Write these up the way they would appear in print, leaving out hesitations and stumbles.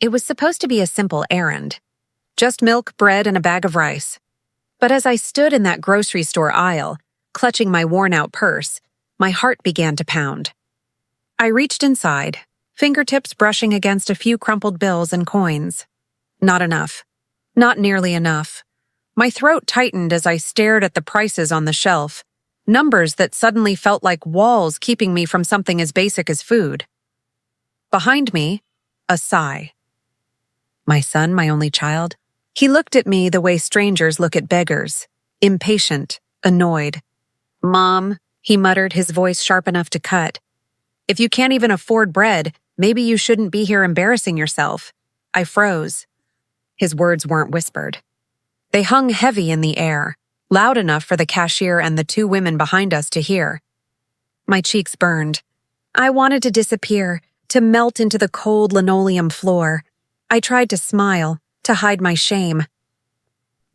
It was supposed to be a simple errand. Just milk, bread, and a bag of rice. But as I stood in that grocery store aisle, clutching my worn-out purse, my heart began to pound. I reached inside, fingertips brushing against a few crumpled bills and coins. Not enough. Not nearly enough. My throat tightened as I stared at the prices on the shelf, numbers that suddenly felt like walls keeping me from something as basic as food. Behind me, a sigh. My son, my only child. He looked at me the way strangers look at beggars, impatient, annoyed. "Mom," he muttered, his voice sharp enough to cut. "If you can't even afford bread, maybe you shouldn't be here embarrassing yourself." I froze. His words weren't whispered. They hung heavy in the air, loud enough for the cashier and the two women behind us to hear. My cheeks burned. I wanted to disappear, to melt into the cold linoleum floor. I tried to smile, to hide my shame.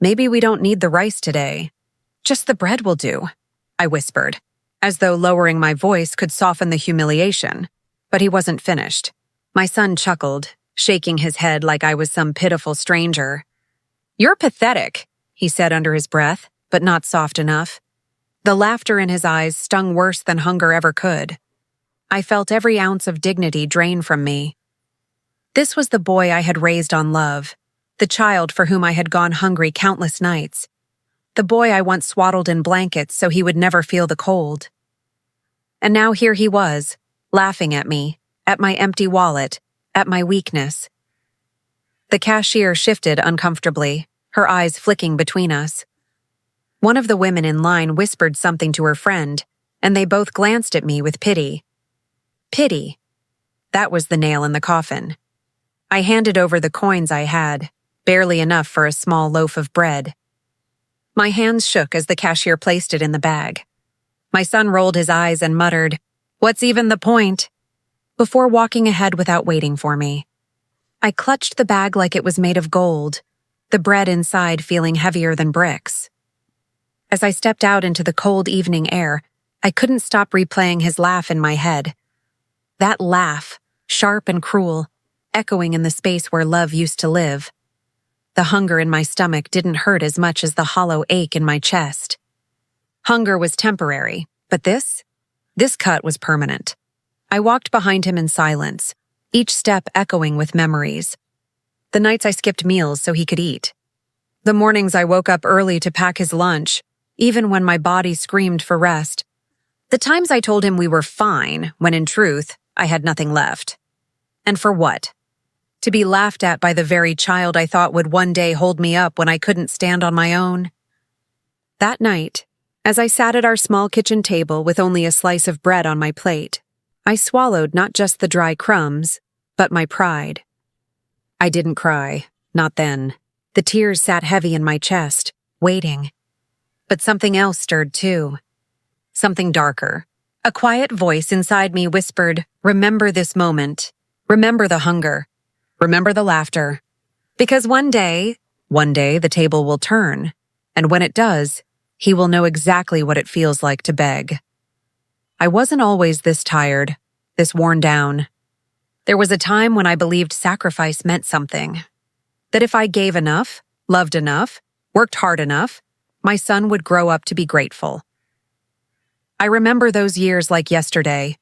"Maybe we don't need the rice today. Just the bread will do," I whispered, as though lowering my voice could soften the humiliation. But he wasn't finished. My son chuckled, shaking his head like I was some pitiful stranger. "You're pathetic," he said under his breath, but not soft enough. The laughter in his eyes stung worse than hunger ever could. I felt every ounce of dignity drain from me. This was the boy I had raised on love, the child for whom I had gone hungry countless nights, the boy I once swaddled in blankets so he would never feel the cold. And now here he was, laughing at me, at my empty wallet, at my weakness. The cashier shifted uncomfortably, her eyes flicking between us. One of the women in line whispered something to her friend, and they both glanced at me with pity. Pity. That was the nail in the coffin. I handed over the coins I had, barely enough for a small loaf of bread. My hands shook as the cashier placed it in the bag. My son rolled his eyes and muttered, "What's even the point?" before walking ahead without waiting for me. I clutched the bag like it was made of gold, the bread inside feeling heavier than bricks. As I stepped out into the cold evening air, I couldn't stop replaying his laugh in my head. That laugh, sharp and cruel, echoing in the space where love used to live. The hunger in my stomach didn't hurt as much as the hollow ache in my chest. Hunger was temporary, but this cut was permanent. I walked behind him in silence, each step echoing with memories. The nights I skipped meals so he could eat. The mornings I woke up early to pack his lunch, even when my body screamed for rest. The times I told him we were fine, when in truth, I had nothing left. And for what? To be laughed at by the very child I thought would one day hold me up when I couldn't stand on my own. That night, as I sat at our small kitchen table with only a slice of bread on my plate, I swallowed not just the dry crumbs, but my pride. I didn't cry, not then. The tears sat heavy in my chest, waiting. But something else stirred too. Something darker. A quiet voice inside me whispered, "Remember this moment. Remember the hunger. Remember the laughter. Because one day the table will turn. And when it does, he will know exactly what it feels like to beg." I wasn't always this tired, this worn down. There was a time when I believed sacrifice meant something. That if I gave enough, loved enough, worked hard enough, my son would grow up to be grateful. I remember those years like yesterday.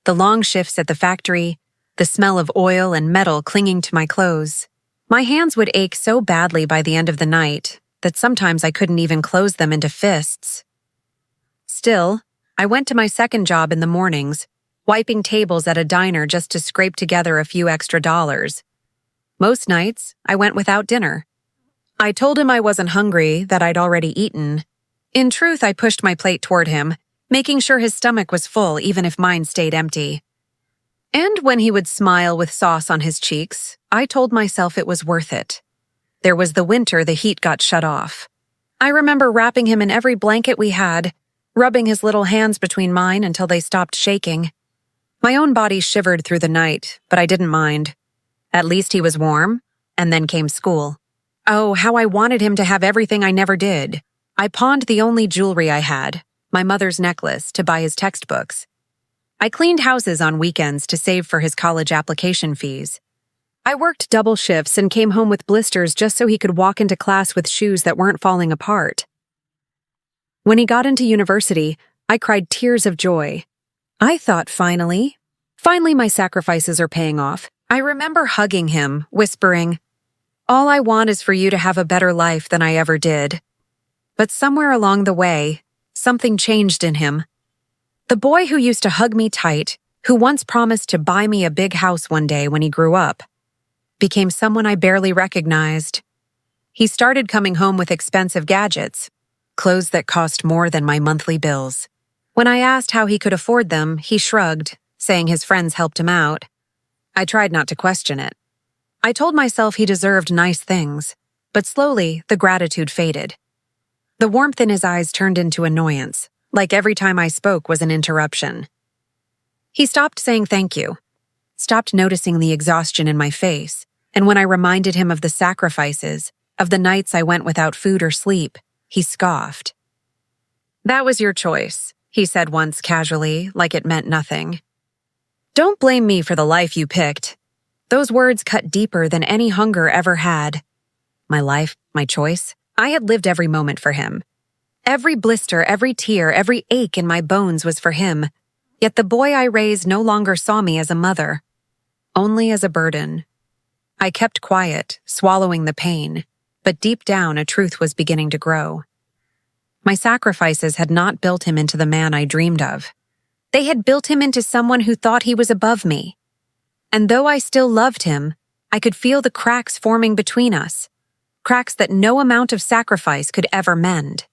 The long shifts at the factory, the smell of oil and metal clinging to my clothes. My hands would ache so badly by the end of the night that sometimes I couldn't even close them into fists. Still, I went to my second job in the mornings, wiping tables at a diner just to scrape together a few extra dollars. Most nights, I went without dinner. I told him I wasn't hungry, that I'd already eaten. In truth, I pushed my plate toward him, making sure his stomach was full even if mine stayed empty. And when he would smile with sauce on his cheeks, I told myself it was worth it. There was the winter the heat got shut off. I remember wrapping him in every blanket we had, rubbing his little hands between mine until they stopped shaking. My own body shivered through the night, but I didn't mind. At least he was warm, and then came school. Oh, how I wanted him to have everything I never did. I pawned the only jewelry I had, my mother's necklace, to buy his textbooks. I cleaned houses on weekends to save for his college application fees. I worked double shifts and came home with blisters just so he could walk into class with shoes that weren't falling apart. When he got into university, I cried tears of joy. I thought finally my sacrifices are paying off. I remember hugging him, whispering, "All I want is for you to have a better life than I ever did." But somewhere along the way, something changed in him. The boy who used to hug me tight, who once promised to buy me a big house one day when he grew up, became someone I barely recognized. He started coming home with expensive gadgets, clothes that cost more than my monthly bills. When I asked how he could afford them, he shrugged, saying his friends helped him out. I tried not to question it. I told myself he deserved nice things, but slowly the gratitude faded. The warmth in his eyes turned into annoyance, like every time I spoke was an interruption. He stopped saying thank you, stopped noticing the exhaustion in my face, and when I reminded him of the sacrifices, of the nights I went without food or sleep, he scoffed. "That was your choice," he said once casually, like it meant nothing. "Don't blame me for the life you picked." Those words cut deeper than any hunger ever had. My life, my choice. I had lived every moment for him. Every blister, every tear, every ache in my bones was for him. Yet the boy I raised no longer saw me as a mother, only as a burden. I kept quiet, swallowing the pain, but deep down a truth was beginning to grow. My sacrifices had not built him into the man I dreamed of. They had built him into someone who thought he was above me. And though I still loved him, I could feel the cracks forming between us, cracks that no amount of sacrifice could ever mend.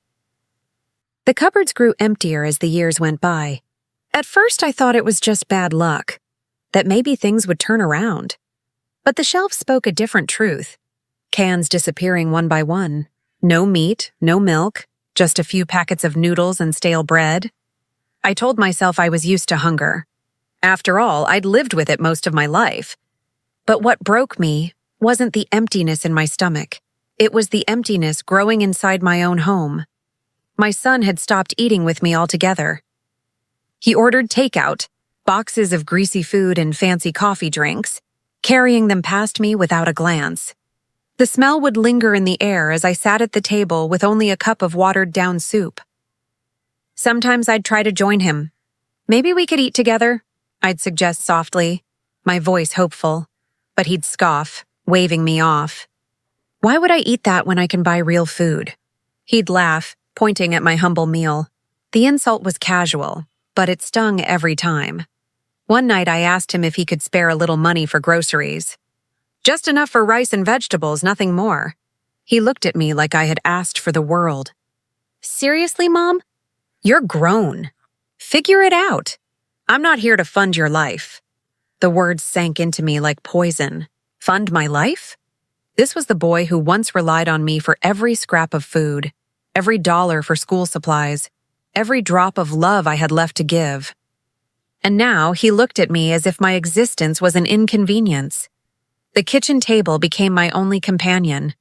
The cupboards grew emptier as the years went by. At first I thought it was just bad luck, that maybe things would turn around. But the shelves spoke a different truth. Cans disappearing one by one. No meat, no milk, just a few packets of noodles and stale bread. I told myself I was used to hunger. After all, I'd lived with it most of my life. But what broke me wasn't the emptiness in my stomach. It was the emptiness growing inside my own home. My son had stopped eating with me altogether. He ordered takeout, boxes of greasy food and fancy coffee drinks, carrying them past me without a glance. The smell would linger in the air as I sat at the table with only a cup of watered-down soup. Sometimes I'd try to join him. "Maybe we could eat together," I'd suggest softly, my voice hopeful. But he'd scoff, waving me off. "Why would I eat that when I can buy real food?" He'd laugh, pointing at my humble meal. The insult was casual, but it stung every time. One night I asked him if he could spare a little money for groceries. "Just enough for rice and vegetables, nothing more." He looked at me like I had asked for the world. "Seriously, Mom? You're grown. Figure it out. I'm not here to fund your life." The words sank into me like poison. Fund my life? This was the boy who once relied on me for every scrap of food, every dollar for school supplies, every drop of love I had left to give. And now he looked at me as if my existence was an inconvenience. The kitchen table became my only companion.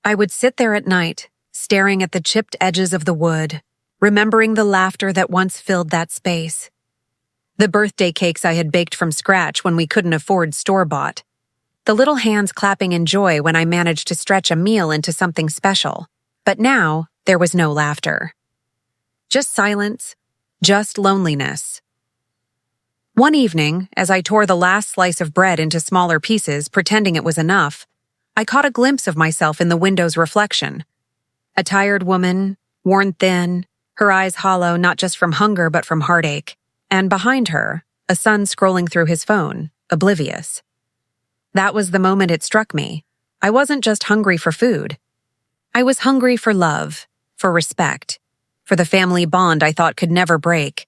I would sit there at night, staring at the chipped edges of the wood, remembering the laughter that once filled that space. The birthday cakes I had baked from scratch when we couldn't afford store-bought. The little hands clapping in joy when I managed to stretch a meal into something special. But now, there was no laughter. Just silence, just loneliness. One evening, as I tore the last slice of bread into smaller pieces, pretending it was enough, I caught a glimpse of myself in the window's reflection. A tired woman, worn thin, her eyes hollow not just from hunger but from heartache, and behind her, a son scrolling through his phone, oblivious. That was the moment it struck me. I wasn't just hungry for food. I was hungry for love, for respect, for the family bond I thought could never break.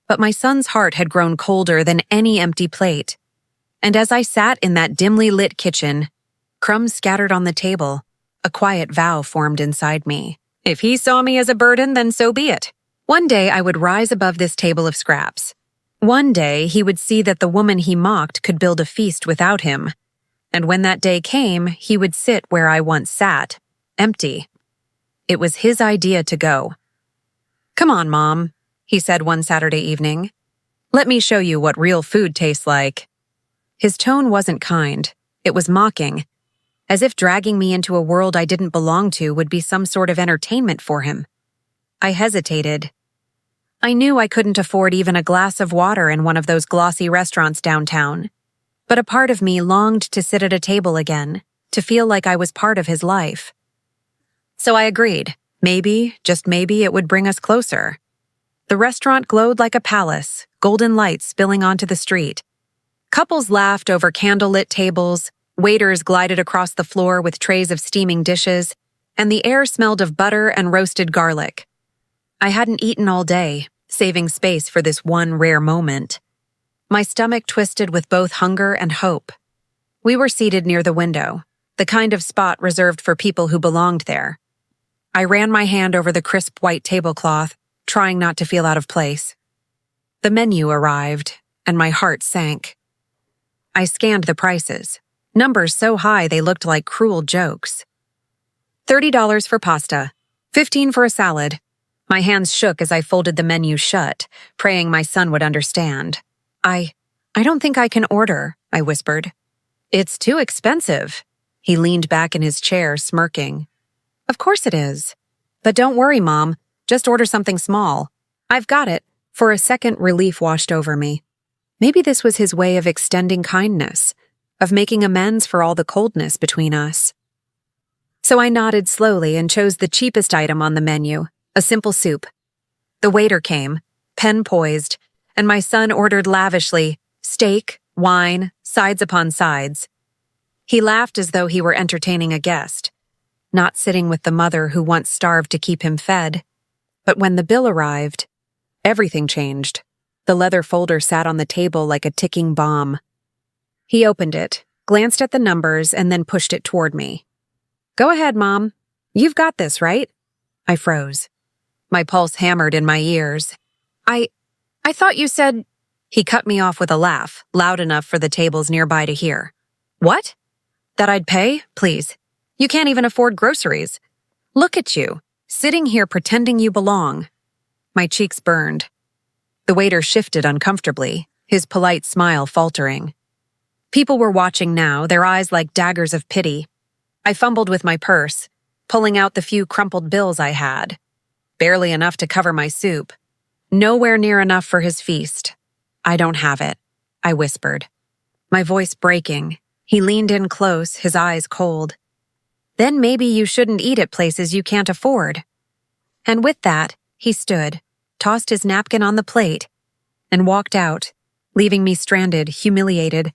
But my son's heart had grown colder than any empty plate. And as I sat in that dimly lit kitchen, crumbs scattered on the table, a quiet vow formed inside me. If he saw me as a burden, then so be it. One day I would rise above this table of scraps. One day he would see that the woman he mocked could build a feast without him. And when that day came, he would sit where I once sat, empty. It was his idea to go. "Come on, Mom," he said one Saturday evening. "Let me show you what real food tastes like." His tone wasn't kind. It was mocking, as if dragging me into a world I didn't belong to would be some sort of entertainment for him. I hesitated. I knew I couldn't afford even a glass of water in one of those glossy restaurants downtown, but a part of me longed to sit at a table again, to feel like I was part of his life. So I agreed. Maybe, just maybe, it would bring us closer. The restaurant glowed like a palace, golden lights spilling onto the street. Couples laughed over candlelit tables, waiters glided across the floor with trays of steaming dishes, and the air smelled of butter and roasted garlic. I hadn't eaten all day, saving space for this one rare moment. My stomach twisted with both hunger and hope. We were seated near the window, the kind of spot reserved for people who belonged there. I ran my hand over the crisp white tablecloth, trying not to feel out of place. The menu arrived, and my heart sank. I scanned the prices, numbers so high they looked like cruel jokes. $30 for pasta, $15 for a salad. My hands shook as I folded the menu shut, praying my son would understand. I don't think I can order, I whispered. It's too expensive. He leaned back in his chair, smirking. Of course it is. But don't worry, Mom. Just order something small. I've got it. For a second, relief washed over me. Maybe this was his way of extending kindness, of making amends for all the coldness between us. So I nodded slowly and chose the cheapest item on the menu, a simple soup. The waiter came, pen poised, and my son ordered lavishly, steak, wine, sides upon sides. He laughed as though he were entertaining a guest, not sitting with the mother who once starved to keep him fed. But when the bill arrived, everything changed. The leather folder sat on the table like a ticking bomb. He opened it, glanced at the numbers, and then pushed it toward me. Go ahead, Mom. You've got this, right? I froze. My pulse hammered in my ears. I thought you said... He cut me off with a laugh, loud enough for the tables nearby to hear. What? That I'd pay? Please. You can't even afford groceries. Look at you, sitting here pretending you belong. My cheeks burned. The waiter shifted uncomfortably, his polite smile faltering. People were watching now, their eyes like daggers of pity. I fumbled with my purse, pulling out the few crumpled bills I had. Barely enough to cover my soup. Nowhere near enough for his feast. I don't have it, I whispered. My voice breaking. He leaned in close, his eyes cold. Then maybe you shouldn't eat at places you can't afford. And with that, he stood, tossed his napkin on the plate, and walked out, leaving me stranded, humiliated.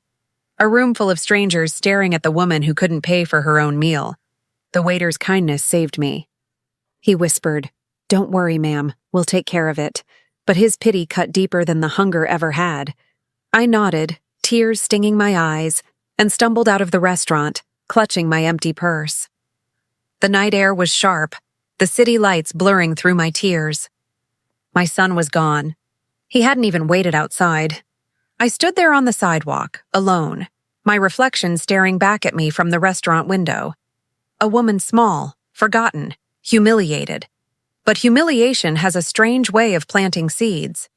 A room full of strangers staring at the woman who couldn't pay for her own meal. The waiter's kindness saved me. He whispered, Don't worry, ma'am, we'll take care of it. But his pity cut deeper than the hunger ever had. I nodded, tears stinging my eyes, and stumbled out of the restaurant, clutching my empty purse. The night air was sharp, the city lights blurring through my tears. My son was gone. He hadn't even waited outside. I stood there on the sidewalk, alone, my reflection staring back at me from the restaurant window. A woman small, forgotten, humiliated. But humiliation has a strange way of planting seeds.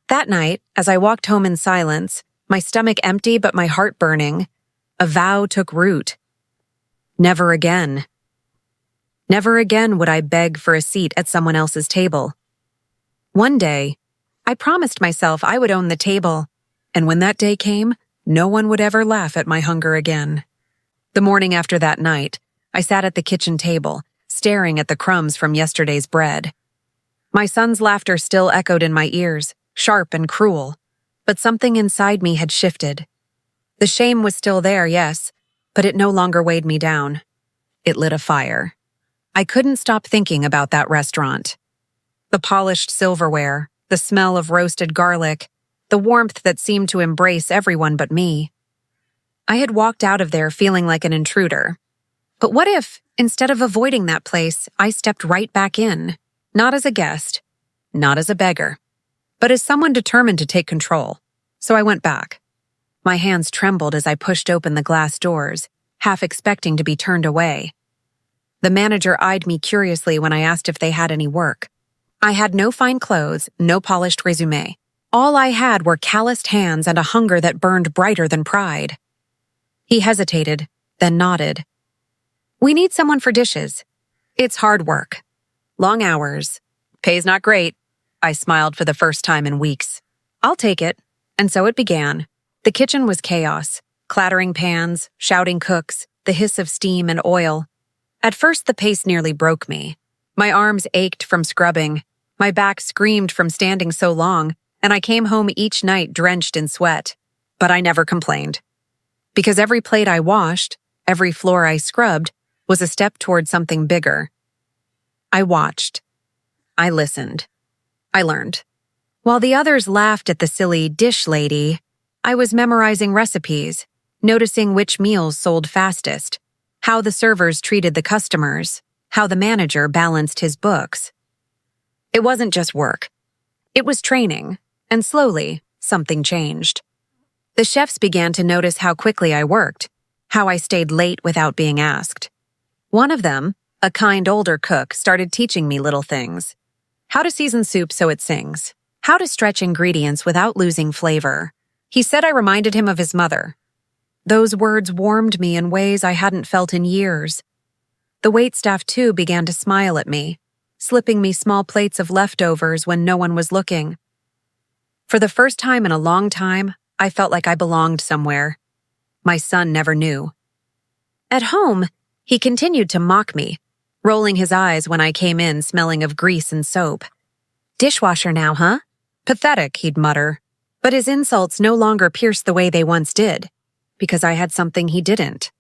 That night, as I walked home in silence, my stomach empty but my heart burning, a vow took root. Never again. Never again would I beg for a seat at someone else's table. One day, I promised myself I would own the table, and when that day came, no one would ever laugh at my hunger again. The morning after that night, I sat at the kitchen table, staring at the crumbs from yesterday's bread. My son's laughter still echoed in my ears, sharp and cruel, but something inside me had shifted. The shame was still there, yes, but it no longer weighed me down. It lit a fire. I couldn't stop thinking about that restaurant. The polished silverware, the smell of roasted garlic, the warmth that seemed to embrace everyone but me. I had walked out of there feeling like an intruder. But what if, instead of avoiding that place, I stepped right back in, not as a guest, not as a beggar, but as someone determined to take control. So I went back. My hands trembled as I pushed open the glass doors, half expecting to be turned away. The manager eyed me curiously when I asked if they had any work. I had no fine clothes, no polished resume. All I had were calloused hands and a hunger that burned brighter than pride. He hesitated, then nodded. "We need someone for dishes. It's hard work. Long hours. Pay's not great." I smiled for the first time in weeks. "I'll take it." And so it began. The kitchen was chaos. Clattering pans, shouting cooks, the hiss of steam and oil. At first, the pace nearly broke me. My arms ached from scrubbing. My back screamed from standing so long, and I came home each night drenched in sweat. But I never complained. Because every plate I washed, every floor I scrubbed, was a step toward something bigger. I watched. I listened. I learned. While the others laughed at the silly dish lady, I was memorizing recipes, noticing which meals sold fastest, how the servers treated the customers, how the manager balanced his books. It wasn't just work. It was training, and slowly, something changed. The chefs began to notice how quickly I worked, how I stayed late without being asked. One of them, a kind older cook, started teaching me little things. How to season soup so it sings. How to stretch ingredients without losing flavor. He said I reminded him of his mother. Those words warmed me in ways I hadn't felt in years. The waitstaff, too, began to smile at me, slipping me small plates of leftovers when no one was looking. For the first time in a long time, I felt like I belonged somewhere. My son never knew. At home, he continued to mock me, rolling his eyes when I came in smelling of grease and soap. "Dishwasher now, huh?" "Pathetic," he'd mutter. But his insults no longer pierced the way they once did, because I had something he didn't.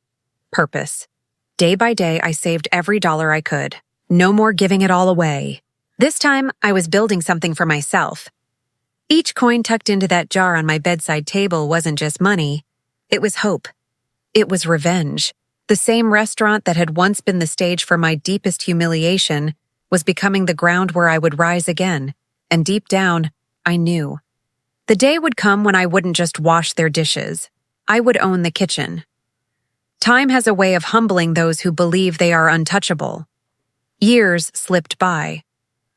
Purpose. Day by day, I saved every dollar I could. No more giving it all away. This time, I was building something for myself. Each coin tucked into that jar on my bedside table wasn't just money. It was hope. It was revenge. The same restaurant that had once been the stage for my deepest humiliation was becoming the ground where I would rise again. And deep down, I knew. The day would come when I wouldn't just wash their dishes. I would own the kitchen. Time has a way of humbling those who believe they are untouchable. Years slipped by,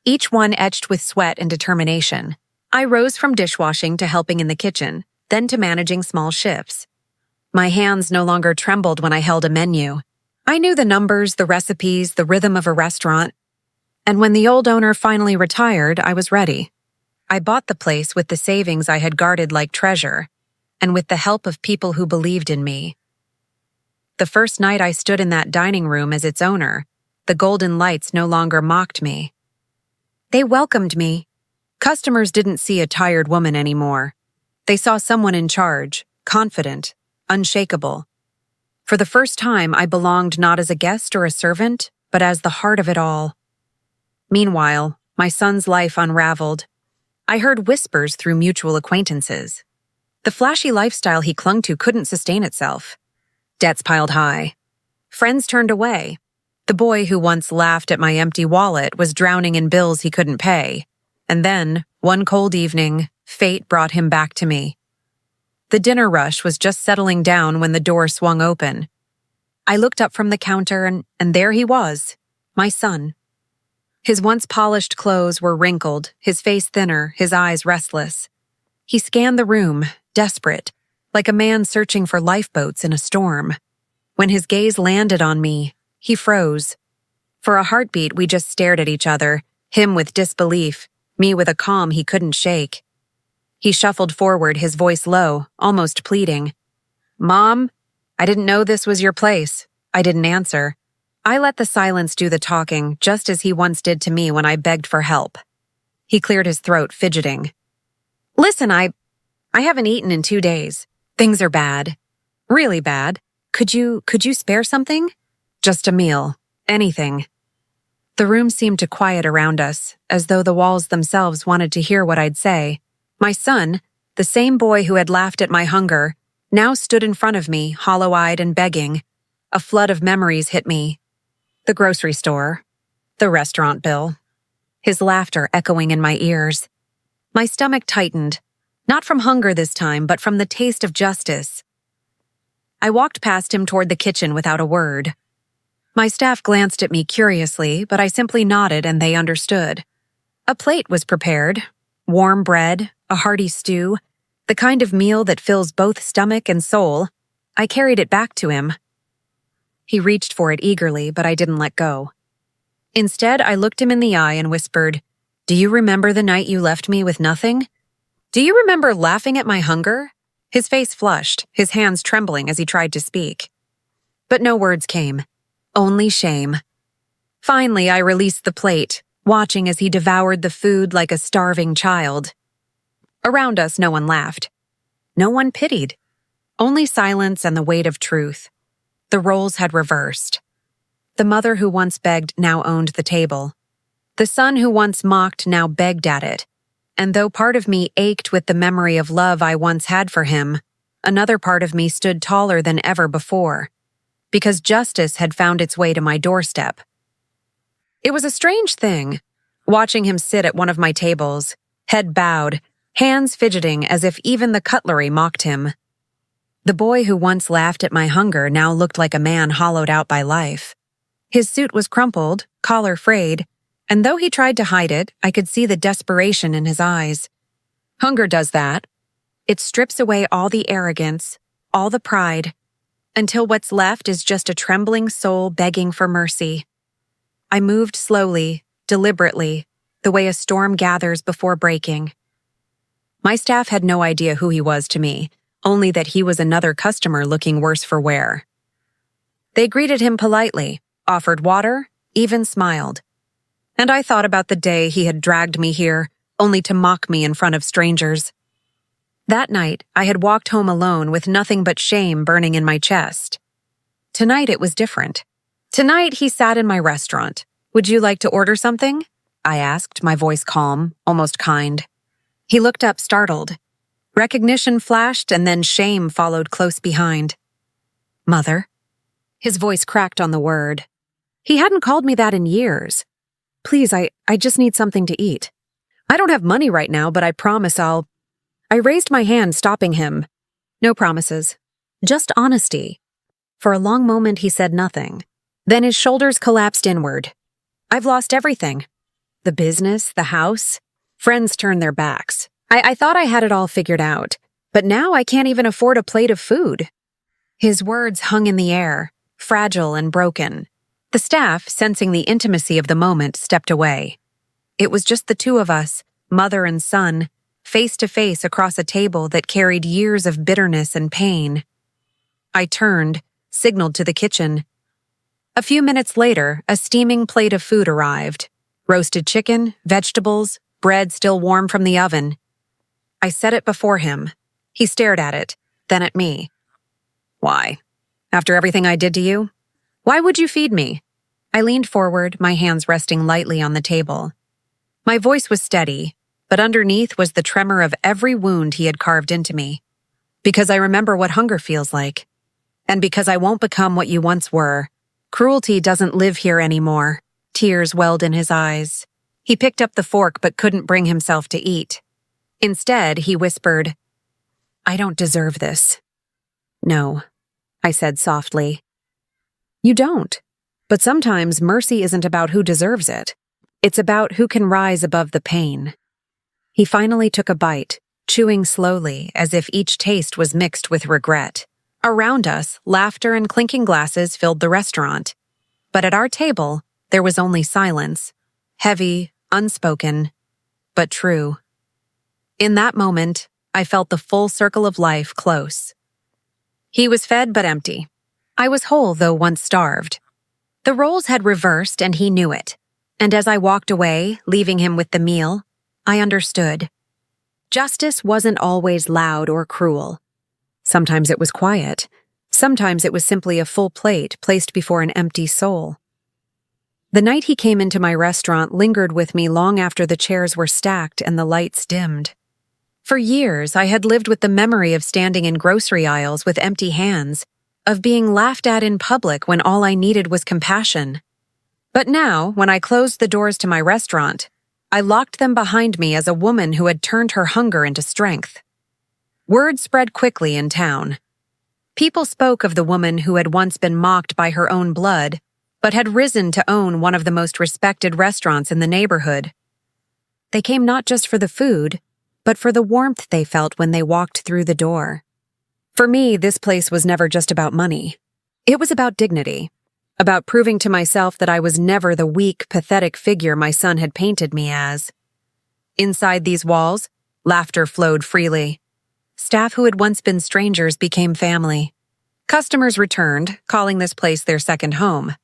each one etched with sweat and determination. I rose from dishwashing to helping in the kitchen, then to managing small shifts. My hands no longer trembled when I held a menu. I knew the numbers, the recipes, the rhythm of a restaurant. And when the old owner finally retired, I was ready. I bought the place with the savings I had guarded like treasure, and with the help of people who believed in me. The first night I stood in that dining room as its owner, the golden lights no longer mocked me. They welcomed me. Customers didn't see a tired woman anymore. They saw someone in charge, confident, unshakable. For the first time, I belonged not as a guest or a servant, but as the heart of it all. Meanwhile, my son's life unraveled. I heard whispers through mutual acquaintances. The flashy lifestyle he clung to couldn't sustain itself. Debts piled high. Friends turned away. The boy who once laughed at my empty wallet was drowning in bills he couldn't pay. And then, one cold evening, fate brought him back to me. The dinner rush was just settling down when the door swung open. I looked up from the counter and there he was, my son. His once polished clothes were wrinkled, his face thinner, his eyes restless. He scanned the room, desperate, like a man searching for lifeboats in a storm. When his gaze landed on me, he froze. For a heartbeat, we just stared at each other, him with disbelief, me with a calm he couldn't shake. He shuffled forward, his voice low, almost pleading. "Mom, I didn't know this was your place." I didn't answer. I let the silence do the talking, just as he once did to me when I begged for help. He cleared his throat, fidgeting. "Listen, I haven't eaten in 2 days. Things are bad. Really bad. Could you spare something? Just a meal. Anything." The room seemed to quiet around us, as though the walls themselves wanted to hear what I'd say. My son, the same boy who had laughed at my hunger, now stood in front of me, hollow-eyed and begging. A flood of memories hit me. The grocery store. The restaurant bill. His laughter echoing in my ears. My stomach tightened, not from hunger this time, but from the taste of justice. I walked past him toward the kitchen without a word. My staff glanced at me curiously, but I simply nodded and they understood. A plate was prepared. Warm bread, a hearty stew, the kind of meal that fills both stomach and soul. I carried it back to him. He reached for it eagerly, but I didn't let go. Instead, I looked him in the eye and whispered, "Do you remember the night you left me with nothing? Do you remember laughing at my hunger?" His face flushed, his hands trembling as he tried to speak. But no words came, only shame. Finally, I released the plate, watching as he devoured the food like a starving child. Around us, no one laughed. No one pitied. Only silence and the weight of truth. The roles had reversed. The mother who once begged now owned the table. The son who once mocked now begged at it. And though part of me ached with the memory of love I once had for him, another part of me stood taller than ever before, because justice had found its way to my doorstep. It was a strange thing, watching him sit at one of my tables, head bowed, hands fidgeting as if even the cutlery mocked him. The boy who once laughed at my hunger now looked like a man hollowed out by life. His suit was crumpled, collar frayed, and though he tried to hide it, I could see the desperation in his eyes. Hunger does that. It strips away all the arrogance, all the pride, until what's left is just a trembling soul begging for mercy. I moved slowly, deliberately, the way a storm gathers before breaking. My staff had no idea who he was to me, only that he was another customer looking worse for wear. They greeted him politely, offered water, even smiled. And I thought about the day he had dragged me here, only to mock me in front of strangers. That night, I had walked home alone with nothing but shame burning in my chest. Tonight it was different. Tonight he sat in my restaurant. "Would you like to order something?" I asked, my voice calm, almost kind. He looked up startled. Recognition flashed and then shame followed close behind. "Mother?" His voice cracked on the word. He hadn't called me that in years. "Please, I just need something to eat. I don't have money right now, but I promise I'll—" I raised my hand, stopping him. "No promises. Just honesty." For a long moment he said nothing. Then his shoulders collapsed inward. "I've lost everything. The business, the house. Friends turned their backs. I thought I had it all figured out, but now I can't even afford a plate of food." His words hung in the air, fragile and broken. The staff, sensing the intimacy of the moment, stepped away. It was just the two of us, mother and son, face to face across a table that carried years of bitterness and pain. I turned, signaled to the kitchen. A few minutes later, a steaming plate of food arrived. Roasted chicken, vegetables, bread still warm from the oven. I set it before him. He stared at it, then at me. "Why? After everything I did to you? Why would you feed me?" I leaned forward, my hands resting lightly on the table. My voice was steady, but underneath was the tremor of every wound he had carved into me. "Because I remember what hunger feels like. And because I won't become what you once were. Cruelty doesn't live here anymore." Tears welled in his eyes. He picked up the fork but couldn't bring himself to eat. Instead, he whispered, "I don't deserve this." "No," I said softly. "You don't. But sometimes mercy isn't about who deserves it. It's about who can rise above the pain." He finally took a bite, chewing slowly as if each taste was mixed with regret. Around us, laughter and clinking glasses filled the restaurant. But at our table, there was only silence, heavy, unspoken, but true. In that moment, I felt the full circle of life close. He was fed but empty. I was whole, though once starved. The roles had reversed and he knew it. And as I walked away, leaving him with the meal, I understood. Justice wasn't always loud or cruel. Sometimes it was quiet. Sometimes it was simply a full plate placed before an empty soul. The night he came into my restaurant lingered with me long after the chairs were stacked and the lights dimmed. For years, I had lived with the memory of standing in grocery aisles with empty hands, of being laughed at in public when all I needed was compassion. But now, when I closed the doors to my restaurant, I locked them behind me as a woman who had turned her hunger into strength. Word spread quickly in town. People spoke of the woman who had once been mocked by her own blood, but had risen to own one of the most respected restaurants in the neighborhood. They came not just for the food, but for the warmth they felt when they walked through the door. For me, this place was never just about money. It was about dignity, about proving to myself that I was never the weak, pathetic figure my son had painted me as. Inside these walls, laughter flowed freely. Staff who had once been strangers became family. Customers returned, calling this place their second home.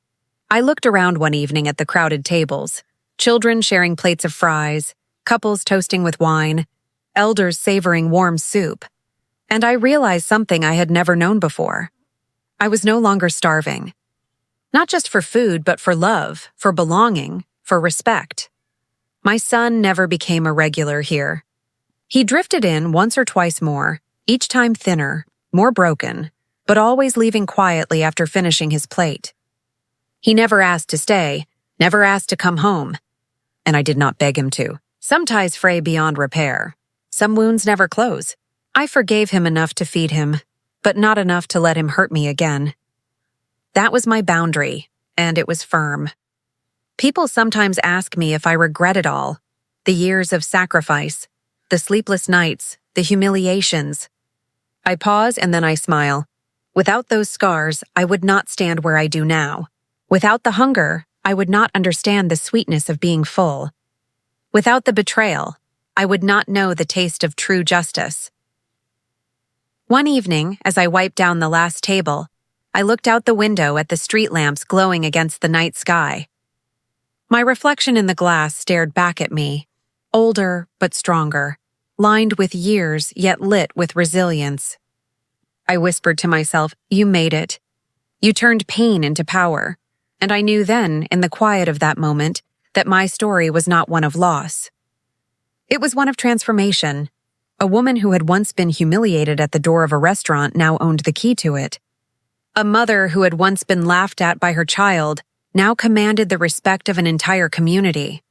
I looked around one evening at the crowded tables, children sharing plates of fries, couples toasting with wine, elders savoring warm soup, and I realized something I had never known before. I was no longer starving. Not just for food, but for love, for belonging, for respect. My son never became a regular here. He drifted in once or twice more, each time thinner, more broken, but always leaving quietly after finishing his plate. He never asked to stay, never asked to come home, and I did not beg him to. Some ties fray beyond repair. Some wounds never close. I forgave him enough to feed him, but not enough to let him hurt me again. That was my boundary, and it was firm. People sometimes ask me if I regret it all, the years of sacrifice, the sleepless nights, the humiliations. I pause and then I smile. Without those scars, I would not stand where I do now. Without the hunger, I would not understand the sweetness of being full. Without the betrayal, I would not know the taste of true justice. One evening, as I wiped down the last table, I looked out the window at the street lamps glowing against the night sky. My reflection in the glass stared back at me, older but stronger, lined with years yet lit with resilience. I whispered to myself, "You made it. You turned pain into power." And I knew then, in the quiet of that moment, that my story was not one of loss. It was one of transformation. A woman who had once been humiliated at the door of a restaurant now owned the key to it. A mother who had once been laughed at by her child now commanded the respect of an entire community.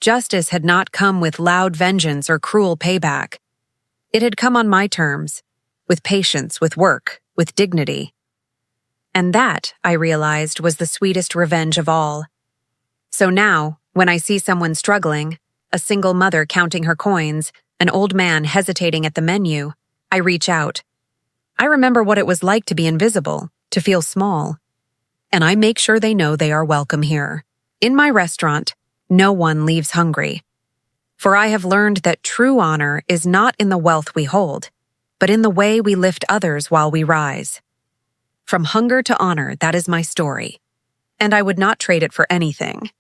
Justice had not come with loud vengeance or cruel payback. It had come on my terms, with patience, with work, with dignity. And that, I realized, was the sweetest revenge of all. So now, when I see someone struggling, a single mother counting her coins, an old man hesitating at the menu, I reach out. I remember what it was like to be invisible, to feel small. And I make sure they know they are welcome here. In my restaurant, no one leaves hungry. For I have learned that true honor is not in the wealth we hold, but in the way we lift others while we rise. From hunger to honor, that is my story. And I would not trade it for anything.